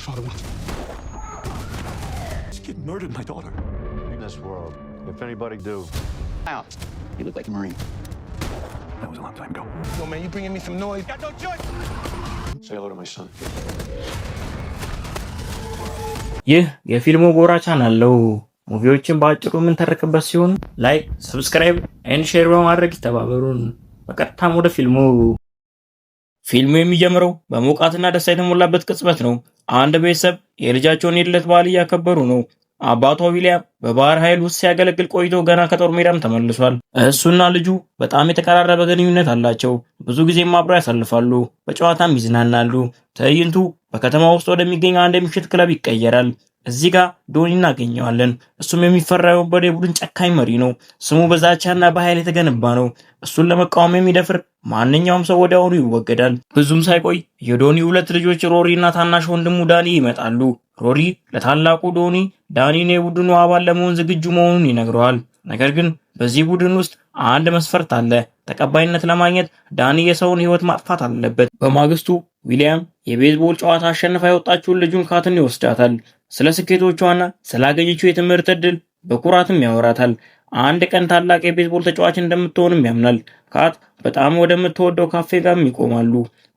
father wants. This kid murdered my daughter. In this world, if anybody do. Out. You look like a Marine. That was a long time ago. Yo, man, you bringing me some noise? Got no choice. Say hello to my son. ይህ የፊልሙ ጎራ ቻናል ነው። ሙቪዎችን በአጭሩ የምንተረክበት ሲሆን ላይክ፣ ሰብስክራይብ ኤንድ ሼር በማድረግ ይተባበሩን። በቀጥታም ወደ ፊልሙ የሚጀምረው በሞቃትና ደስታ የተሞላበት ቅጽበት ነው። አንድ ቤተሰብ የልጃቸውን የልደት በዓል እያከበሩ ነው። አባቷ ዊሊያም በባህር ኃይል ውስጥ ሲያገለግል ቆይቶ ገና ከጦር ሜዳም ተመልሷል። እሱና ልጁ በጣም የተቀራረበ ግንኙነት አላቸው። ብዙ ጊዜም አብረው ያሳልፋሉ፣ በጨዋታም ይዝናናሉ። ትዕይንቱ በከተማ ውስጥ ወደሚገኝ አንድ የምሽት ክለብ ይቀየራል። እዚህ ጋር ዶኒ እናገኘዋለን። እሱም የሚፈራው የወንበዴ ቡድን ጨካኝ መሪ ነው። ስሙ በዛቻና በኃይል የተገነባ ነው። እሱን ለመቃወም የሚደፍር ማንኛውም ሰው ወዲያውኑ ይወገዳል። ብዙም ሳይቆይ የዶኒ ሁለት ልጆች ሮሪ እና ታናሽ ወንድሙ ዳኒ ይመጣሉ። ሮሪ ለታላቁ ዶኒ ዳኒን የቡድኑ አባል ለመሆን ዝግጁ መሆኑን ይነግረዋል። ነገር ግን በዚህ ቡድን ውስጥ አንድ መስፈርት አለ። ተቀባይነት ለማግኘት ዳኒ የሰውን ሕይወት ማጥፋት አለበት። በማግስቱ ዊሊያም የቤዝቦል ጨዋታ አሸንፋ የወጣችውን ልጁን ካትን ይወስዳታል። ስለ ስኬቶቿና ስላገኘችው የትምህርት ዕድል በኩራትም ያወራታል። አንድ ቀን ታላቅ የቤዝቦል ተጫዋች እንደምትሆንም ያምናል። ካት በጣም ወደምትወደው ካፌ ጋርም ይቆማሉ።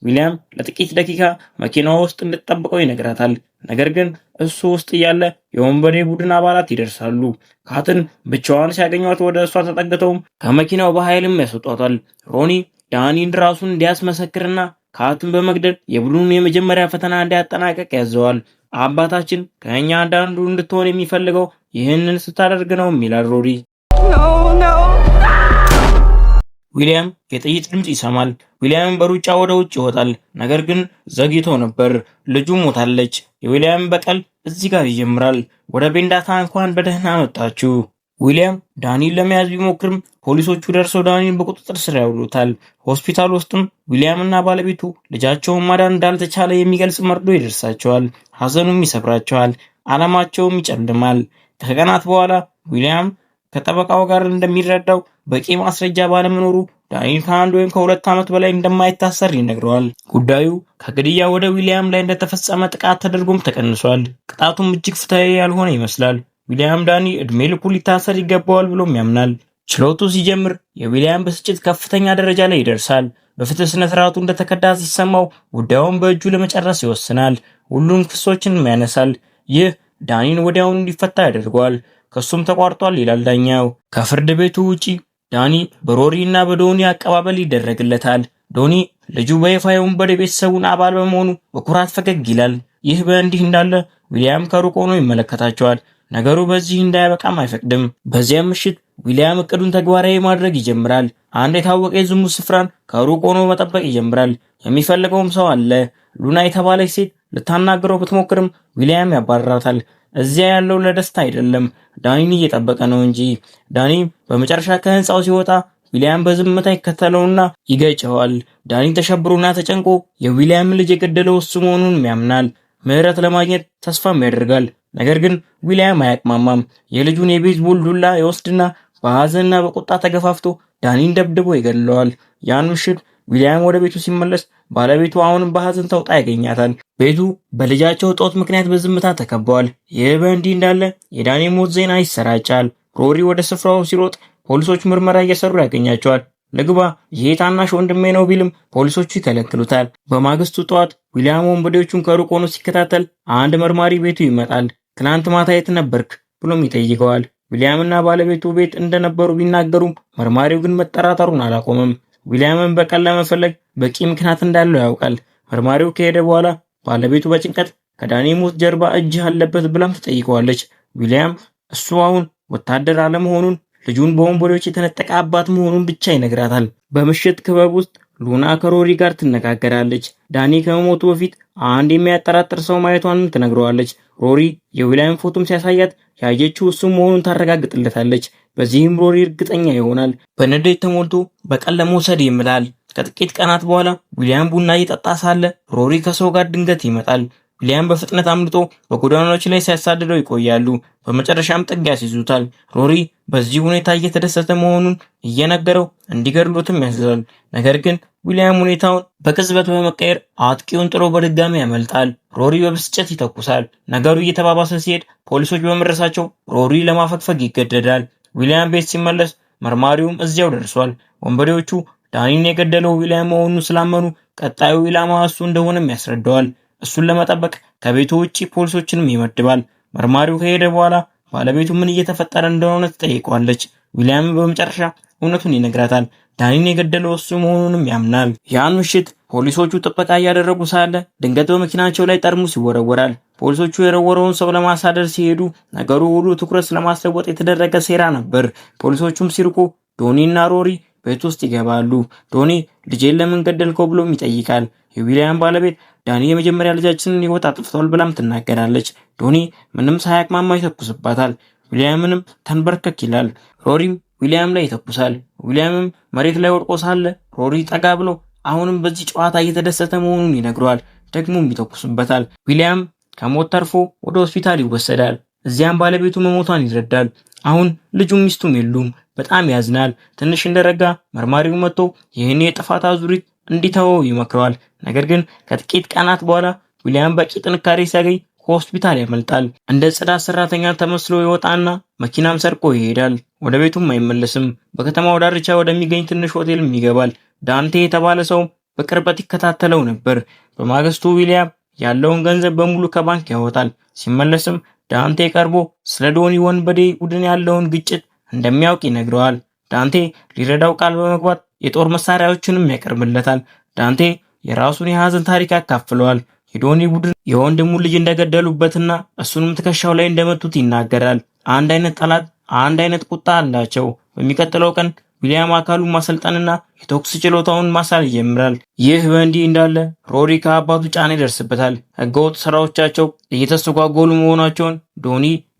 ዊሊያም ለጥቂት ደቂቃ መኪናው ውስጥ እንድትጠብቀው ይነግራታል። ነገር ግን እሱ ውስጥ እያለ የወንበዴ ቡድን አባላት ይደርሳሉ። ካትን ብቻዋን ሲያገኟት ወደ እሷ ተጠግተውም ከመኪናው በኃይልም ያስወጧታል። ሮኒ ዳኒን ራሱን እንዲያስመሰክርና ካትን በመግደል የቡድኑን የመጀመሪያ ፈተና እንዲያጠናቀቅ ያዘዋል። አባታችን ከእኛ አንዳንዱ እንድትሆን የሚፈልገው ይህንን ስታደርግ ነው ይላል ሮሪ። ዊሊያም የጥይት ድምጽ ይሰማል። ዊሊያም በሩጫ ወደ ውጭ ይወጣል። ነገር ግን ዘግይቶ ነበር። ልጁ ሞታለች። የዊሊያም በቀል እዚህ ጋር ይጀምራል። ወደ ቤንዳታ እንኳን በደህና መጣችሁ። ዊሊያም ዳኒን ለመያዝ ቢሞክርም ፖሊሶቹ ደርሰው ዳኒን በቁጥጥር ስር ያውሉታል። ሆስፒታል ውስጥም ዊሊያምና ባለቤቱ ልጃቸውን ማዳን እንዳልተቻለ የሚገልጽ መርዶ ይደርሳቸዋል። ሐዘኑም ይሰብራቸዋል። ዓለማቸውም ይጨልማል። ከቀናት በኋላ ዊሊያም ከጠበቃው ጋር እንደሚረዳው በቂ ማስረጃ ባለመኖሩ ዳኒን ከ1 ወይም ከ2 ዓመት በላይ እንደማይታሰር ይነግረዋል። ጉዳዩ ከግድያ ወደ ዊሊያም ላይ እንደተፈጸመ ጥቃት ተደርጎም ተቀንሷል። ቅጣቱም እጅግ ፍትሃዊ ያልሆነ ይመስላል። ዊሊያም ዳኒ እድሜ ልኩ ሊታሰር ይገባዋል ብሎም ያምናል። ችሎቱ ሲጀምር የዊሊያም ብስጭት ከፍተኛ ደረጃ ላይ ይደርሳል። በፍትህ ስነ ስርዓቱ እንደተከዳ ሲሰማው ጉዳዩን በእጁ ለመጨረስ ይወስናል። ሁሉም ክሶችንም ያነሳል። ይህ ዳኒን ወዲያውኑ እንዲፈታ ያደርገዋል። ከሱም ተቋርጧል ይላል ዳኛው። ከፍርድ ቤቱ ውጪ ዳኒ በሮሪ እና በዶኒ አቀባበል ይደረግለታል። ዶኒ ልጁ በይፋ የወንበዴ ቤተሰቡን አባል በመሆኑ በኩራት ፈገግ ይላል። ይህ በእንዲህ እንዳለ ዊሊያም ከሩቅ ሆኖ ይመለከታቸዋል። ነገሩ በዚህ እንዳያበቃም አይፈቅድም። በዚያም ምሽት ዊሊያም እቅዱን ተግባራዊ ማድረግ ይጀምራል። አንድ የታወቀ የዝሙት ስፍራን ከሩቅ ሆኖ መጠበቅ ይጀምራል። የሚፈልገውም ሰው አለ። ሉና የተባለች ሴት ልታናግረው ብትሞክርም ዊሊያም ያባርራታል። እዚያ ያለው ለደስታ አይደለም፣ ዳኒን እየጠበቀ ነው እንጂ። ዳኒ በመጨረሻ ከህንፃው ሲወጣ ዊሊያም በዝምታ ይከተለውና ይገጨዋል። ዳኒ ተሸብሮና ተጨንቆ የዊሊያም ልጅ የገደለው እሱ መሆኑን ያምናል። ምህረት ለማግኘት ተስፋም ያደርጋል። ነገር ግን ዊሊያም አያቅማማም። የልጁን የቤዝቦል ዱላ ይወስድና በሐዘንና በቁጣ ተገፋፍቶ ዳኒን ደብድቦ ይገድለዋል። ያን ምሽት ዊሊያም ወደ ቤቱ ሲመለስ ባለቤቱ አሁንም በሐዘን ተውጣ ያገኛታል። ቤቱ በልጃቸው ጦት ምክንያት በዝምታ ተከቧል። ይህ በእንዲህ እንዳለ የዳኒ ሞት ዜና ይሰራጫል። ሮሪ ወደ ስፍራው ሲሮጥ ፖሊሶች ምርመራ እየሰሩ ያገኛቸዋል። ልግባ፣ ይሄ ታናሽ ወንድሜ ነው ቢልም ፖሊሶቹ ይከለክሉታል። በማግስቱ ጠዋት ዊሊያም ወንበዴዎቹን ከሩቅ ሆኖ ሲከታተል አንድ መርማሪ ቤቱ ይመጣል። ትናንት ማታ የት ነበርክ ብሎም ይጠይቀዋል። ዊሊያምና ባለቤቱ ቤት እንደነበሩ ቢናገሩም መርማሪው ግን መጠራጠሩን አላቆመም። ዊሊያምን በቀል ለመፈለግ በቂ ምክንያት እንዳለው ያውቃል። መርማሪው ከሄደ በኋላ ባለቤቱ በጭንቀት ከዳኒ ሞት ጀርባ እጅ አለበት ብላም ትጠይቀዋለች። ዊሊያም እሱ አሁን ወታደር አለመሆኑን ልጁን በወንበዴዎች የተነጠቀ አባት መሆኑን ብቻ ይነግራታል። በምሽት ክበብ ውስጥ ሉና ከሮሪ ጋር ትነጋገራለች። ዳኒ ከመሞቱ በፊት አንድ የሚያጠራጥር ሰው ማየቷንም ትነግረዋለች። ሮሪ የዊሊያም ፎቶም ሲያሳያት ያየችው እሱ መሆኑን ታረጋግጥለታለች። በዚህም ሮሪ እርግጠኛ ይሆናል። በንዴት ተሞልቶ በቀል ለመውሰድ ይምላል። ከጥቂት ቀናት በኋላ ዊሊያም ቡና እየጠጣ ሳለ ሮሪ ከሰው ጋር ድንገት ይመጣል። ዊሊያም በፍጥነት አምልጦ በጎዳናዎች ላይ ሲያሳድደው ይቆያሉ። በመጨረሻም ጥግ ያስይዙታል። ሮሪ በዚህ ሁኔታ እየተደሰተ መሆኑን እየነገረው እንዲገድሉትም ያስዛል። ነገር ግን ዊሊያም ሁኔታውን በቅጽበት በመቀየር አጥቂውን ጥሎ በድጋሚ ያመልጣል። ሮሪ በብስጭት ይተኩሳል። ነገሩ እየተባባሰ ሲሄድ ፖሊሶች በመድረሳቸው ሮሪ ለማፈግፈግ ይገደዳል። ዊሊያም ቤት ሲመለስ መርማሪውም እዚያው ደርሷል። ወንበዴዎቹ ዳኒን የገደለው ዊሊያም መሆኑን ስላመኑ ቀጣዩ ኢላማ እሱ እንደሆነም ያስረዳዋል። እሱን ለመጠበቅ ከቤቱ ውጪ ፖሊሶችንም ይመድባል። መርማሪው ከሄደ በኋላ ባለቤቱ ምን እየተፈጠረ እንደሆነ ትጠይቀዋለች። ዊሊያም በመጨረሻ እውነቱን ይነግራታል። ዳኒን የገደለው እሱ መሆኑንም ያምናል። ያን ምሽት ፖሊሶቹ ጥበቃ እያደረጉ ሳለ ድንገት በመኪናቸው ላይ ጠርሙስ ይወረወራል። ፖሊሶቹ የወረወረውን ሰው ለማሳደር ሲሄዱ ነገሩ ሁሉ ትኩረት ስለማስለወጥ የተደረገ ሴራ ነበር። ፖሊሶቹም ሲርቁ ዶኒና ሮሪ ቤት ውስጥ ይገባሉ። ዶኒ ልጄን ለምን ገደልከው ብሎም ይጠይቃል። የዊሊያም ባለቤት ዳኒ የመጀመሪያ ልጃችንን ሕይወት አጥፍቷል ብላም ትናገራለች። ዶኒ ምንም ሳያቅማማ ይተኩስባታል። ዊሊያምንም ተንበርከክ ይላል። ሮሪም ዊሊያም ላይ ይተኩሳል። ዊሊያምም መሬት ላይ ወድቆ ሳለ ሮሪ ጠጋ ብሎ አሁንም በዚህ ጨዋታ እየተደሰተ መሆኑን ይነግረዋል። ደግሞም ይተኩስበታል። ዊሊያም ከሞት ተርፎ ወደ ሆስፒታል ይወሰዳል። እዚያም ባለቤቱ መሞቷን ይረዳል። አሁን ልጁም ሚስቱም የሉም። በጣም ያዝናል። ትንሽ እንደረጋ መርማሪው መጥቶ ይህን የጥፋት አዙሪት እንዲተወው ይመክረዋል። ነገር ግን ከጥቂት ቀናት በኋላ ዊሊያም በቂ ጥንካሬ ሲያገኝ ከሆስፒታል ያመልጣል። እንደ ጽዳት ሰራተኛ ተመስሎ ይወጣና መኪናም ሰርቆ ይሄዳል። ወደ ቤቱም አይመለስም። በከተማው ዳርቻ ወደሚገኝ ትንሽ ሆቴልም ይገባል። ዳንቴ የተባለ ሰው በቅርበት ይከታተለው ነበር። በማግስቱ ዊሊያም ያለውን ገንዘብ በሙሉ ከባንክ ያወጣል። ሲመለስም ዳንቴ ቀርቦ ስለ ዶኒ ወንበዴ ቡድን ያለውን ግጭት እንደሚያውቅ ይነግረዋል። ዳንቴ ሊረዳው ቃል በመግባት የጦር መሳሪያዎችንም ያቀርብለታል። ዳንቴ የራሱን የሐዘን ታሪክ ያካፍለዋል። የዶኒ ቡድን የወንድሙን ልጅ እንደገደሉበትና እሱንም ትከሻው ላይ እንደመቱት ይናገራል። አንድ አይነት ጠላት፣ አንድ አይነት ቁጣ አላቸው። በሚቀጥለው ቀን ዊሊያም አካሉን ማሰልጠንና የቶክስ ችሎታውን ማሳል ይጀምራል። ይህ በእንዲህ እንዳለ ሮሪ ከአባቱ ጫና ይደርስበታል። ህገወጥ ስራዎቻቸው እየተስተጓጎሉ መሆናቸውን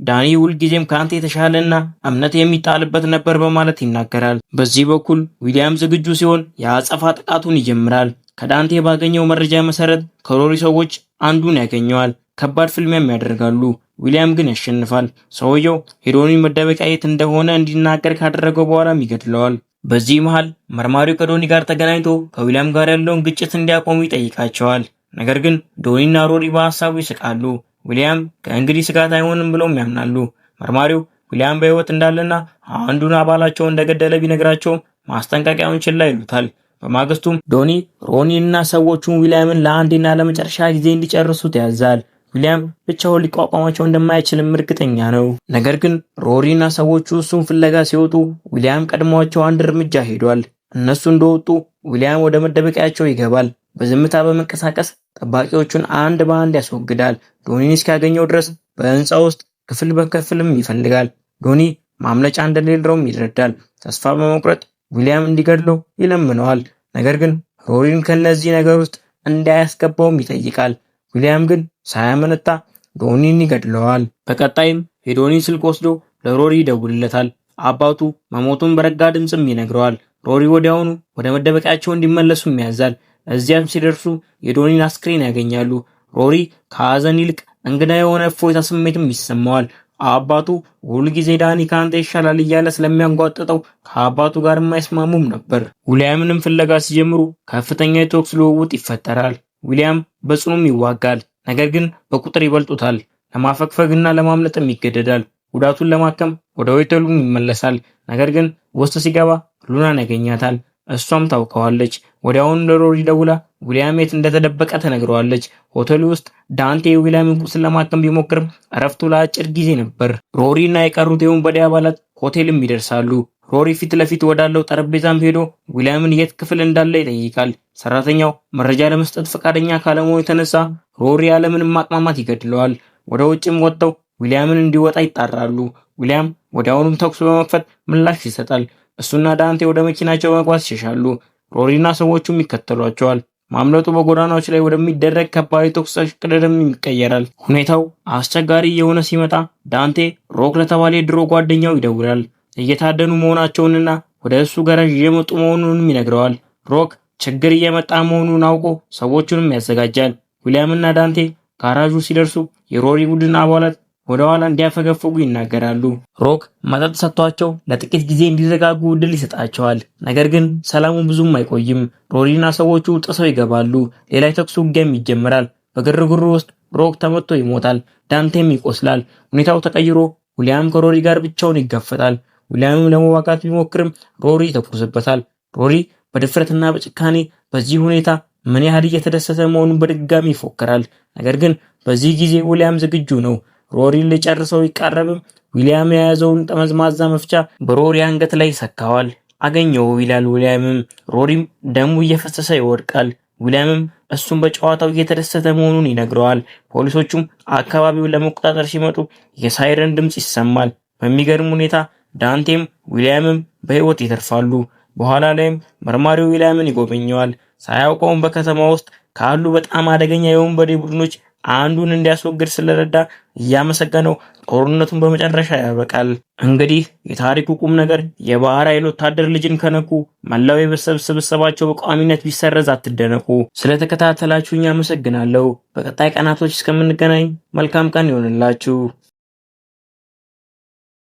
ዳኒ ሁልጊዜም ከአንተ የተሻለና እምነት የሚጣልበት ነበር በማለት ይናገራል። በዚህ በኩል ዊሊያም ዝግጁ ሲሆን የአጸፋ ጥቃቱን ይጀምራል። ከዳንቴ ባገኘው መረጃ መሰረት ከሮሪ ሰዎች አንዱን ያገኘዋል። ከባድ ፍልሚያም ያደርጋሉ። ዊሊያም ግን ያሸንፋል። ሰውየው የዶኒ መደበቂያ የት እንደሆነ እንዲናገር ካደረገው በኋላም ይገድለዋል። በዚህ መሃል መርማሪው ከዶኒ ጋር ተገናኝቶ ከዊሊያም ጋር ያለውን ግጭት እንዲያቆሙ ይጠይቃቸዋል። ነገር ግን ዶኒና ሮሪ በሀሳቡ ይስቃሉ። ዊሊያም ከእንግዲህ ስጋት አይሆንም ብለውም ያምናሉ። መርማሪው ዊሊያም በህይወት እንዳለና አንዱን አባላቸው እንደገደለ ቢነግራቸውም ማስጠንቀቂያውን ችላ ይሉታል። በማግስቱም ዶኒ ሮኒና ሰዎቹን ዊሊያምን ለአንዴና ለመጨረሻ ጊዜ እንዲጨርሱት ያዛል። ዊሊያም ብቻውን ሊቋቋማቸው እንደማይችልም እርግጠኛ ነው። ነገር ግን ሮሪና ሰዎቹ እሱን ፍለጋ ሲወጡ ዊሊያም ቀድሟቸው አንድ እርምጃ ሄዷል። እነሱ እንደወጡ ዊሊያም ወደ መደበቂያቸው ይገባል። በዝምታ በመንቀሳቀስ ጠባቂዎቹን አንድ በአንድ ያስወግዳል። ዶኒን እስኪያገኘው ድረስ በህንፃ ውስጥ ክፍል በክፍልም ይፈልጋል። ዶኒ ማምለጫ እንደሌለውም ይረዳል። ተስፋ በመቁረጥ ዊሊያም እንዲገድለው ይለምነዋል። ነገር ግን ሮሪን ከነዚህ ነገር ውስጥ እንዳያስገባውም ይጠይቃል። ዊሊያም ግን ሳያመነታ ዶኒን ይገድለዋል። በቀጣይም የዶኒን ስልክ ወስዶ ለሮሪ ይደውልለታል። አባቱ መሞቱን በረጋ ድምፅም ይነግረዋል። ሮሪ ወዲያውኑ ወደ መደበቂያቸው እንዲመለሱም ያዛል። እዚያም ሲደርሱ የዶኒን አስክሬን ያገኛሉ። ሮሪ ከሐዘን ይልቅ እንግዳ የሆነ እፎይታ ስሜትም ይሰማዋል። አባቱ ሁልጊዜ ዳኒ ካንተ ይሻላል እያለ ስለሚያንጓጥጠው ከአባቱ ጋር የማይስማሙም ነበር። ዊሊያምንም ፍለጋ ሲጀምሩ ከፍተኛ የቶክስ ልውውጥ ይፈጠራል። ዊሊያም በጽኑም ይዋጋል፣ ነገር ግን በቁጥር ይበልጡታል። ለማፈግፈግና ለማምለጥም ይገደዳል። ጉዳቱን ለማከም ወደ ሆቴሉም ይመለሳል። ነገር ግን ውስጥ ሲገባ ሉናን ያገኛታል። እሷም ታውቀዋለች። ወዲያውኑ ለሮሪ ደውላ ዊሊያም የት እንደተደበቀ ተነግረዋለች። ሆቴሉ ውስጥ ዳንቴ ዊሊያምን ቁስል ለማከም ቢሞክርም እረፍቱ ለአጭር ጊዜ ነበር። ሮሪ እና የቀሩት የወንበዴ አባላት ሆቴልም ይደርሳሉ። ሮሪ ፊት ለፊት ወዳለው ጠረጴዛም ሄዶ ዊሊያምን የት ክፍል እንዳለ ይጠይቃል። ሰራተኛው መረጃ ለመስጠት ፈቃደኛ ካለመሆኑ የተነሳ ሮሪ ያለምንም ማቅማማት ይገድለዋል። ወደ ውጭም ወጥተው ዊሊያምን እንዲወጣ ይጣራሉ። ዊሊያም ወዲያውኑም ተኩስ በመክፈት ምላሽ ይሰጣል። እሱና ዳንቴ ወደ መኪናቸው በመግባት ይሸሻሉ። ሮሪና ሰዎቹም ይከተሏቸዋል። ማምለጡ በጎዳናዎች ላይ ወደሚደረግ ከባድ ተኩስ እቅድም ይቀየራል። ሁኔታው አስቸጋሪ የሆነ ሲመጣ ዳንቴ ሮክ ለተባለ የድሮ ጓደኛው ይደውላል። እየታደኑ መሆናቸውንና ወደ እሱ ጋራዥ እየመጡ መሆኑንም ይነግረዋል። ሮክ ችግር እየመጣ መሆኑን አውቆ ሰዎቹንም ያዘጋጃል። ዊሊያምና ዳንቴ ጋራዡ ሲደርሱ የሮሪ ቡድን አባላት ወደ ኋላ እንዲያፈገፍጉ ይናገራሉ። ሮክ መጠጥ ሰጥቷቸው ለጥቂት ጊዜ እንዲረጋጉ እድል ይሰጣቸዋል። ነገር ግን ሰላሙ ብዙም አይቆይም። ሮሪና ሰዎቹ ጥሰው ይገባሉ። ሌላ የተኩስ ውጊያም ይጀምራል። በግርግሩ ውስጥ ሮክ ተመቶ ይሞታል። ዳንቴም ይቆስላል። ሁኔታው ተቀይሮ ዊሊያም ከሮሪ ጋር ብቻውን ይጋፈጣል። ዊሊያምም ለመዋጋት ቢሞክርም ሮሪ ይተኩስበታል። ሮሪ በድፍረትና በጭካኔ በዚህ ሁኔታ ምን ያህል እየተደሰተ መሆኑን በድጋሚ ይፎክራል። ነገር ግን በዚህ ጊዜ ዊሊያም ዝግጁ ነው። ሮሪን ሊጨርሰው ይቃረብም። ዊሊያም የያዘውን ጠመዝማዛ መፍቻ በሮሪ አንገት ላይ ይሰካዋል። አገኘው ይላል ዊሊያምም። ሮሪም ደሙ እየፈሰሰ ይወድቃል። ዊሊያምም እሱም በጨዋታው እየተደሰተ መሆኑን ይነግረዋል። ፖሊሶቹም አካባቢውን ለመቆጣጠር ሲመጡ የሳይረን ድምጽ ይሰማል። በሚገርም ሁኔታ ዳንቴም ዊሊያምም በህይወት ይተርፋሉ። በኋላ ላይም መርማሪው ዊሊያምን ይጎበኘዋል። ሳያውቀውም በከተማ ውስጥ ካሉ በጣም አደገኛ የወንበዴ ቡድኖች አንዱን እንዲያስወግድ ስለረዳ እያመሰገነው ጦርነቱን በመጨረሻ ያበቃል። እንግዲህ የታሪኩ ቁም ነገር የባህር ኃይል ወታደር ልጅን ከነኩ መላው የቤተሰብ ስብስባቸው በቋሚነት ቢሰረዝ አትደነቁ። ስለተከታተላችሁኝ አመሰግናለሁ። በቀጣይ ቀናቶች እስከምንገናኝ መልካም ቀን ይሆንላችሁ።